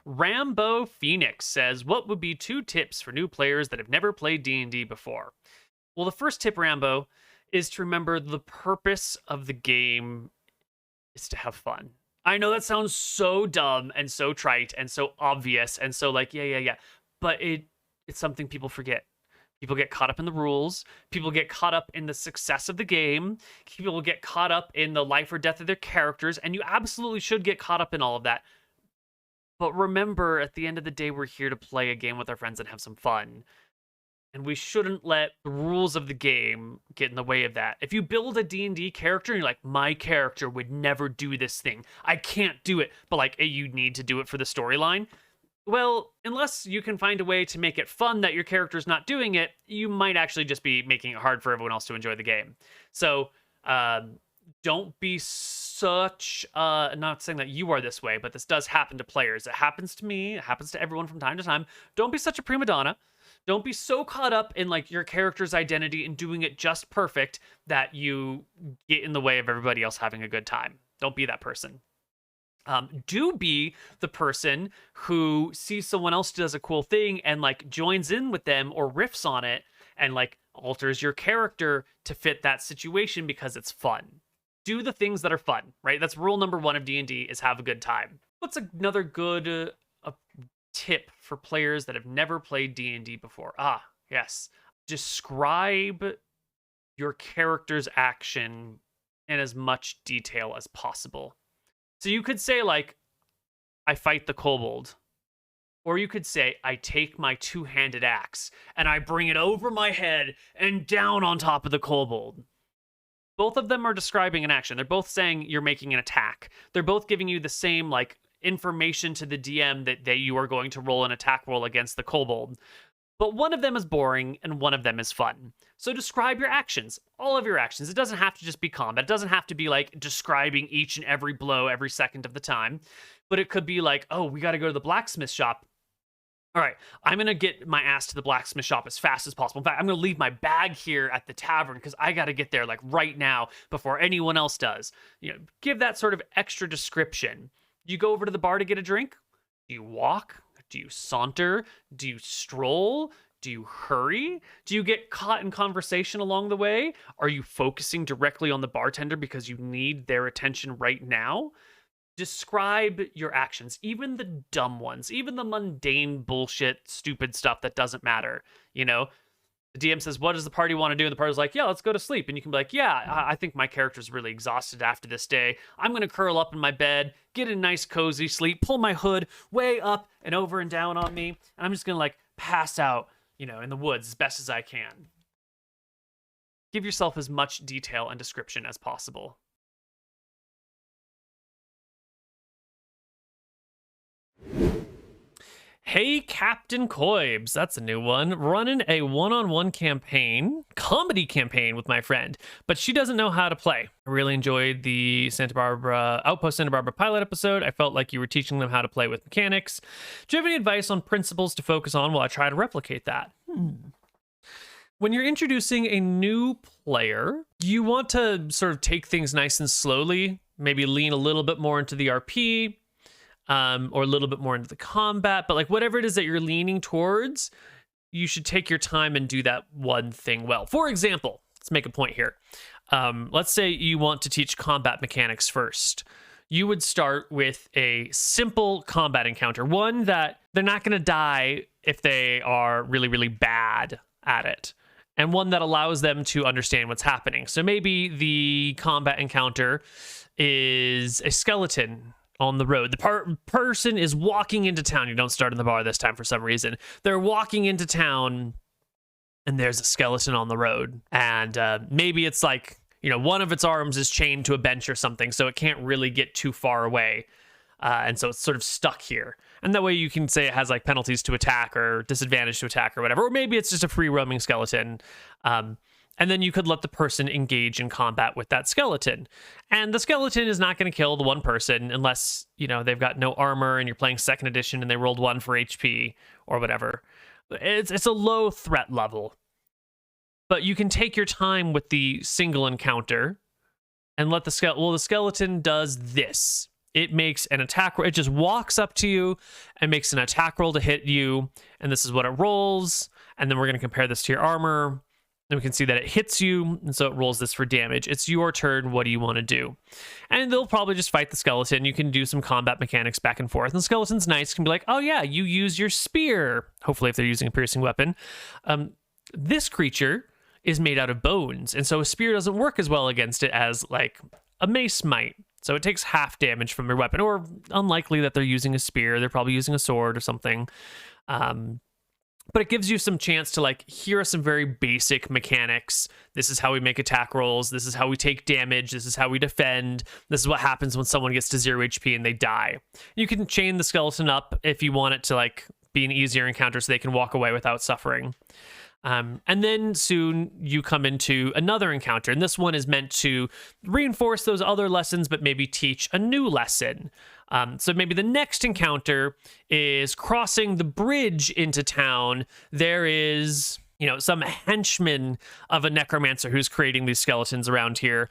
Rambo Phoenix says, what would be 2 tips for new players that have never played D&D before? Well, the first tip, Rambo, is to remember the purpose of the game is to have fun. I know that sounds so dumb and so trite and so obvious and so like, yeah. But it's something people forget. People get caught up in the rules. People get caught up in the success of the game. People get caught up in the life or death of their characters. And you absolutely should get caught up in all of that. But remember, at the end of the day, we're here to play a game with our friends and have some fun. And we shouldn't let the rules of the game get in the way of that. If you build a D&D character and you're like, my character would never do this thing, I can't do it, but like, you need to do it for the storyline. Well, unless you can find a way to make it fun that your character's not doing it, you might actually just be making it hard for everyone else to enjoy the game. So don't be such, not saying that you are this way, but this does happen to players. It happens to me. It happens to everyone from time to time. Don't be such a prima donna. Don't be so caught up in like your character's identity and doing it just perfect that you get in the way of everybody else having a good time. Don't be that person. Do be the person who sees someone else does a cool thing and like joins in with them or riffs on it and like alters your character to fit that situation because it's fun. Do the things that are fun, right? That's rule number 1 of D&D is have a good time. What's another good tip for players that have never played D&D before? Yes. Describe your character's action in as much detail as possible. So you could say, like, I fight the kobold. Or you could say, I take my 2-handed axe and I bring it over my head and down on top of the kobold. Both of them are describing an action. They're both saying you're making an attack. They're both giving you the same, like, information to the DM that you are going to roll an attack roll against the kobold. But one of them is boring and one of them is fun. So describe your actions, all of your actions. It doesn't have to just be combat. It doesn't have to be like describing each and every blow every second of the time. But it could be like, oh, we got to go to the blacksmith shop. All right, I'm going to get my ass to the blacksmith shop as fast as possible. In fact, I'm going to leave my bag here at the tavern because I got to get there like right now before anyone else does. You know, give that sort of extra description. You go over to the bar to get a drink. Do you walk? Do you saunter? Do you stroll? Do you hurry? Do you get caught in conversation along the way? Are you focusing directly on the bartender because you need their attention right now? Describe your actions, even the dumb ones, even the mundane bullshit, stupid stuff that doesn't matter. You know, the DM says, what does the party want to do? And the party's like, yeah, let's go to sleep. And you can be like, yeah, I think my character's really exhausted after this day. I'm going to curl up in my bed, get a nice cozy sleep, pull my hood way up and over and down on me. And I'm just going to like pass out, you know, in the woods as best as I can. Give yourself as much detail and description as possible. Hey, Captain Koibs, that's a new one. Running a one-on-one campaign, comedy campaign with my friend, but she doesn't know how to play. I really enjoyed the Outpost Santa Barbara pilot episode. I felt like you were teaching them how to play with mechanics. Do you have any advice on principles to focus on while I try to replicate that? When you're introducing a new player, you want to sort of take things nice and slowly, maybe lean a little bit more into the RP, or a little bit more into the combat, but like whatever it is that you're leaning towards, you should take your time and do that one thing well. For example, let's make a point here. Let's say you want to teach combat mechanics first. You would start with a simple combat encounter, one that they're not going to die if they are really, really bad at it, and one that allows them to understand what's happening. So maybe the combat encounter is a skeleton on the road. The person is walking into town. You don't start in the bar this time for some reason. They're walking into town and there's a skeleton on the road. And maybe it's like, you know, one of its arms is chained to a bench or something, so it can't really get too far away. And so it's sort of stuck here. And that way you can say it has like penalties to attack or disadvantage to attack or whatever. Or maybe it's just a free roaming skeleton. And then you could let the person engage in combat with that skeleton. And the skeleton is not going to kill the one person unless, you know, they've got no armor and you're playing 2nd edition and they rolled 1 for HP or whatever. It's a low threat level. But you can take your time with the single encounter and let the skeleton does this. it makes an attack. It just walks up to you and makes an attack roll to hit you. And this is what it rolls. And then we're going to compare this to your armor. And we can see that it hits you, and so it rolls this for damage. It's your turn. What do you want to do? And they'll probably just fight the skeleton. You can do some combat mechanics back and forth. And the skeleton's nice. Can be like, oh yeah, you use your spear. Hopefully if they're using a piercing weapon. This creature is made out of bones, and so a spear doesn't work as well against it as like a mace might. So it takes half damage from your weapon, or unlikely that they're using a spear. They're probably using a sword or something. But it gives you some chance to like, here are some very basic mechanics. This is how we make attack rolls. This is how we take damage. This is how we defend. This is what happens when someone gets to 0 HP and they die. You can chain the skeleton up if you want it to like be an easier encounter so they can walk away without suffering. And then soon you come into another encounter, and this one is meant to reinforce those other lessons, but maybe teach a new lesson. So maybe the next encounter is crossing the bridge into town. There is, some henchman of a necromancer who's creating these skeletons around here,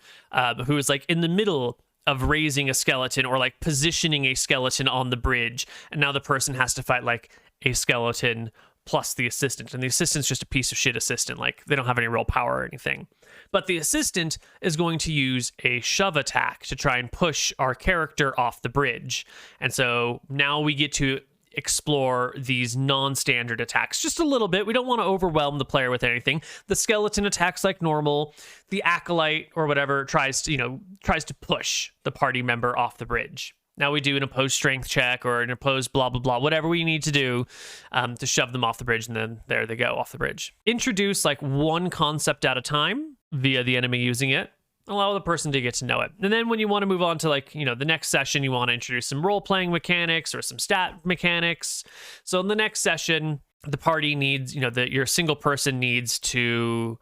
who is like in the middle of raising a skeleton or like positioning a skeleton on the bridge. And now the person has to fight like a skeleton plus the assistant, and the assistant's just a piece of shit assistant. Like, they don't have any real power or anything. But the assistant is going to use a shove attack to try and push our character off the bridge. And so now we get to explore these non-standard attacks just a little bit. We don't want to overwhelm the player with anything. The skeleton attacks like normal. The acolyte or whatever tries to push the party member off the bridge. Now we do an opposed strength check or an opposed blah, blah, blah, whatever we need to do to shove them off the bridge, and then there they go, off the bridge. Introduce like one concept at a time via the enemy using it. Allow the person to get to know it. And then when you want to move on to like, the next session, you want to introduce some role-playing mechanics or some stat mechanics. So in the next session, the party needs, your single person needs to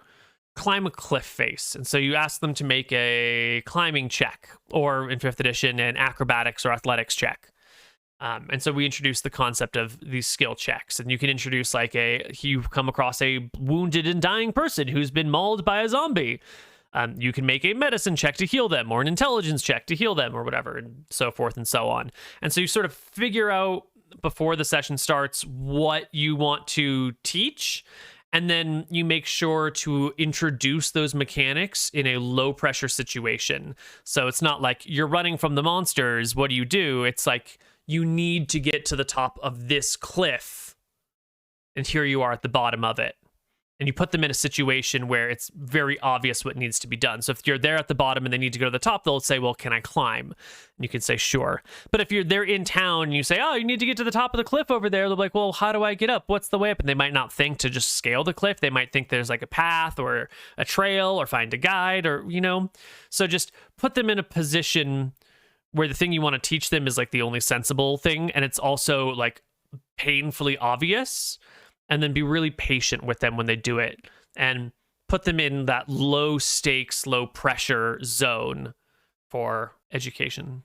climb a cliff face, and so you ask them to make a climbing check, or in 5th edition an acrobatics or athletics check. And so we introduce the concept of these skill checks, and you can introduce like you come across a wounded and dying person who's been mauled by a zombie. You can make a medicine check to heal them, or an intelligence check to heal them, or whatever, and so forth and so on. And so you sort of figure out before the session starts what you want to teach. And then you make sure to introduce those mechanics in a low pressure situation. So it's not like you're running from the monsters. What do? It's like you need to get to the top of this cliff, and here you are at the bottom of it. And you put them in a situation where it's very obvious what needs to be done. So if you're there at the bottom and they need to go to the top, they'll say, well, can I climb? And you can say, sure. But if they're in town and you say, oh, you need to get to the top of the cliff over there, they'll be like, well, how do I get up? What's the way up? And they might not think to just scale the cliff. They might think there's like a path or a trail or find a guide or, So just put them in a position where the thing you want to teach them is like the only sensible thing. And it's also like painfully obvious. And then be really patient with them when they do it, and put them in that low stakes, low pressure zone for education.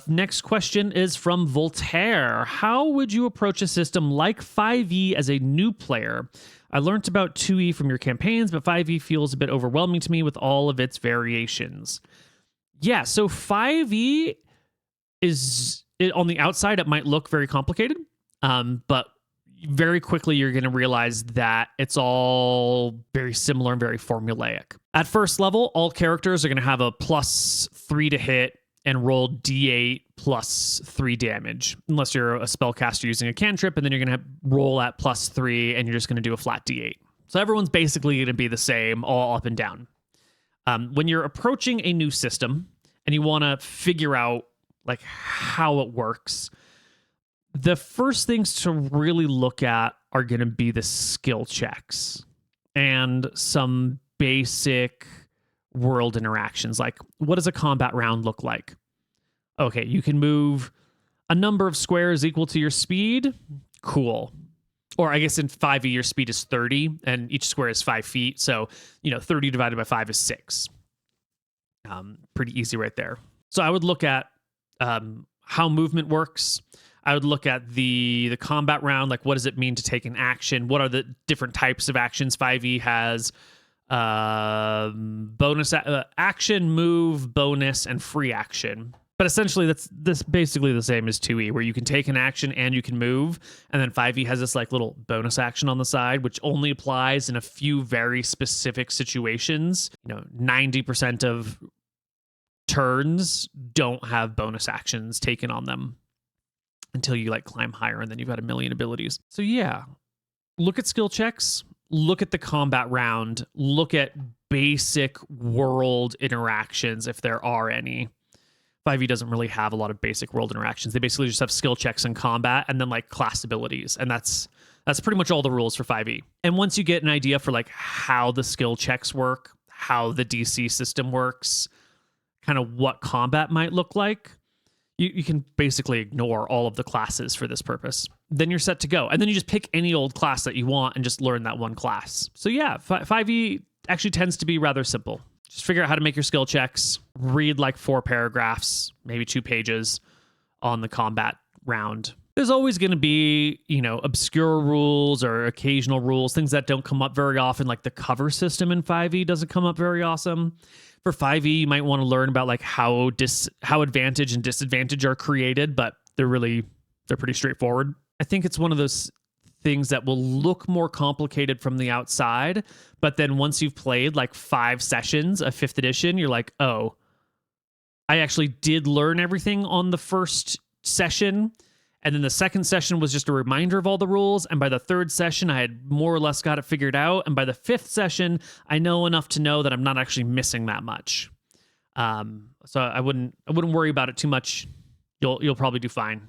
Next question is from Voltaire. How would you approach a system like 5e as a new player? I learned about 2e from your campaigns, but 5e feels a bit overwhelming to me with all of its variations. Yeah, so 5e on the outside, it might look very complicated, but very quickly you're going to realize that it's all very similar and very formulaic. At first level, all characters are going to have a +3 to hit and roll d8 +3 damage, unless you're a spellcaster using a cantrip, and then you're going to roll at +3 and you're just going to do a flat d8. So everyone's basically going to be the same, all up and down. When you're approaching a new system and you want to figure out like how it works, the first things to really look at are going to be the skill checks and some basic world interactions. Like, what does a combat round look like? Okay, you can move a number of squares equal to your speed. Cool. Or I guess in 5e, your speed is 30 and each square is 5 feet. So, 30 divided by 5 is 6. Pretty easy right there. So I would look at how movement works. I would look at the combat round, like what does it mean to take an action? What are the different types of actions? 5e has bonus action, move, bonus, and free action. But essentially, that's basically the same as 2E, where you can take an action and you can move, and then 5E has this like little bonus action on the side, which only applies in a few very specific situations. 90% of turns don't have bonus actions taken on them until you like climb higher, and then you've got a million abilities. So yeah, look at skill checks, look at the combat round, look at basic world interactions if there are any. 5e doesn't really have a lot of basic world interactions. They basically just have skill checks and combat, and then like class abilities, and that's pretty much all the rules for 5e. And once you get an idea for like how the skill checks work, how the DC system works, kind of what combat might look like, you can basically ignore all of the classes for this purpose. Then you're set to go. And then you just pick any old class that you want and just learn that one class. So yeah, 5e actually tends to be rather simple. Just figure out how to make your skill checks, read like 4 paragraphs, maybe 2 pages on the combat round. There's always going to be, obscure rules or occasional rules, things that don't come up very often, like the cover system in 5e doesn't come up very awesome. For 5e, you might want to learn about like how advantage and disadvantage are created, but they're pretty straightforward. I think it's one of those things that will look more complicated from the outside, but then once you've played like 5 sessions of 5th edition, you're like, oh, I actually did learn everything on the first session, and then the second session was just a reminder of all the rules, and by the 3rd session, I had more or less got it figured out, and by the 5th session, I know enough to know that I'm not actually missing that much. So I wouldn't worry about it too much. You'll probably do fine.